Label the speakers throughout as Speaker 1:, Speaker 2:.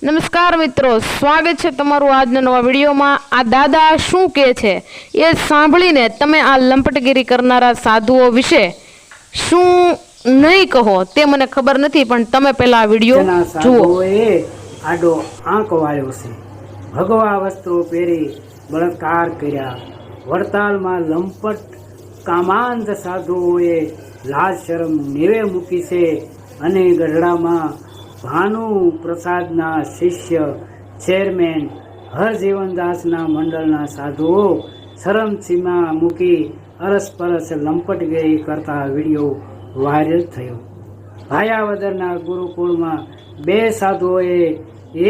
Speaker 1: નમસ્કાર મિત્રો, સ્વાગત છે તમારું આજના નવા વિડીયોમાં। આ દાદા શું કહે છે એ સાંભળીને તમે આ લંપટગીરી કરનારા સાધુઓ વિશે શું નહીં કહો તે મને ખબર નથી, પણ તમે પહેલા આ વિડીયો જુઓ।
Speaker 2: આડો આંક વાળ્યો છે, ભગવા વસ્ત્રો પહેરી બળાત્કાર કર્યા, વડતાલમાં લંપટ કામાંધ સાધુઓએ લાજ શરમ નેવે મૂકી છે અને ગઢડામાં ભાનુ પ્રસાદના શિષ્ય ચેરમેન હરજીવનદાસના મંડળના સાધુઓ શરમસીમા મૂકી અરસપરસ લંપટગીરી કરતા વિડીયો વાયરલ થયો। ભાયાવદરના ગુરુકુળમાં બે સાધુઓએ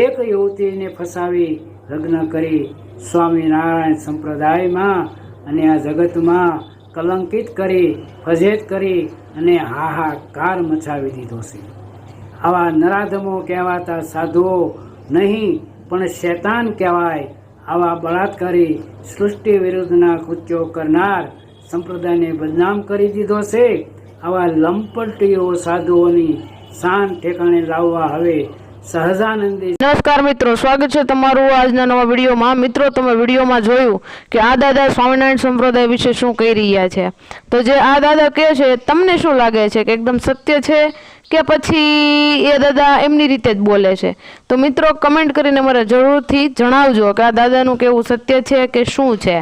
Speaker 2: એક યુવતીને ફસાવી લગ્ન કરી સ્વામિનારાયણ સંપ્રદાયમાં અને આ જગતમાં કલંકિત કરી, ફજેત કરી અને હાહાકાર મચાવી દીધો છે। આવા નરાધમો કહેવાતા સાધુઓ નહીં પણ શૈતાન કહેવાય। આવા બળાત્કારી સૃષ્ટિ વિરુદ્ધના કૃત્યો કરનાર સંપ્રદાયને બદનામ કરી દીધો છે। આવા લંપટીઓ સાધુઓની શાન ઠેકાણે લાવવા હવે સહજાનંદી।
Speaker 1: નમસ્કાર મિત્રો, સ્વાગત છે તમારું આજના નવા વિડીયોમાં। મિત્રો, તમે વિડીયોમાં જોયું કે આ દાદા સ્વામિનારાયણ સંપ્રદાય વિશે શું કહી રહ્યા છે। તો જે આ દાદા કહે છે તમને શું લાગે છે કે એકદમ સત્ય છે કે પછી એ દાદા એમની રીતે જ બોલે છે? તો મિત્રો, કમેન્ટ કરીને મને જરૂરથી જણાવજો કે આ દાદાનું કેવું સત્ય છે કે શું છે।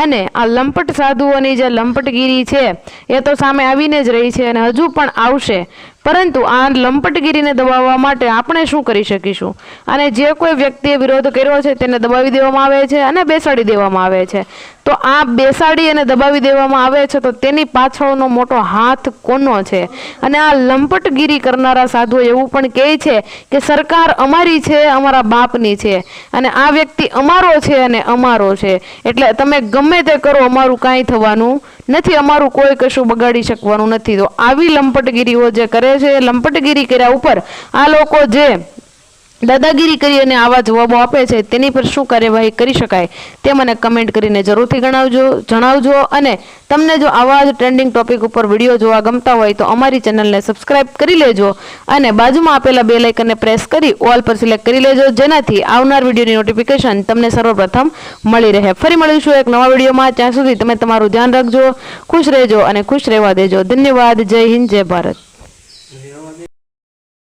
Speaker 1: અને આ લંપટ સાધુઓની જે લંપટગીરી છે એ તો સામે આવીને જ રહી છે અને હજુ પણ આવશે, પરંતુ આ લંપટગીરીને દબાવવા માટે આપણે શું કરી શકીશું? અને જે કોઈ વ્યક્તિએ વિરોધ કર્યો છે તેને દબાવી દેવામાં આવે છે અને બેસાડી દેવામાં આવે છે। તો આ બેસાડી અને દબાવી દેવામાં આવે છે તો તેની પાછળનો મોટો હાથ કોનો છે? અને આ લંપટગીરી કરનારા સાધુઓ એવું પણ કહે છે કે સરકાર અમારી છે, અમારા બાપની છે, અને આ વ્યક્તિ અમારો છે અને અમારો છે, એટલે તમે ગમે તે કરો અમારું કાંઈ થવાનું નથી, અમારું કોઈ કશું બગાડી શકવાનું નથી। તો આવી લંપટગીરીઓ જે કરે છે, લંપટગીરી કર્યા ઉપર આ લોકો જે દાદાગીરી કરી અને આવા જવાબો આપે છે તેની પર શું કાર્યવાહી કરી શકાય તે મને કમેન્ટ કરીને જરૂરથી જણાવજો। અને તમને જો આવા જ ટ્રેન્ડિંગ ટોપિક ઉપર વિડીયો જોવા ગમતા હોય તો અમારી ચેનલને સબસ્ક્રાઇબ કરી લેજો અને બાજુમાં આપેલા બેલ આઇકનને પ્રેસ કરી ઓલ પર સિલેક્ટ કરી લેજો, જેનાથી આવનાર વિડીયોની નોટિફિકેશન તમને સર્વપ્રથમ મળી રહે। ફરી મળીશું એક નવા વિડીયોમાં, ત્યાં સુધી તમે તમારું ધ્યાન રાખજો, ખુશ રહેજો અને ખુશ રહેવા દેજો। ધન્યવાદ। જય હિન્દ, જય ભારત।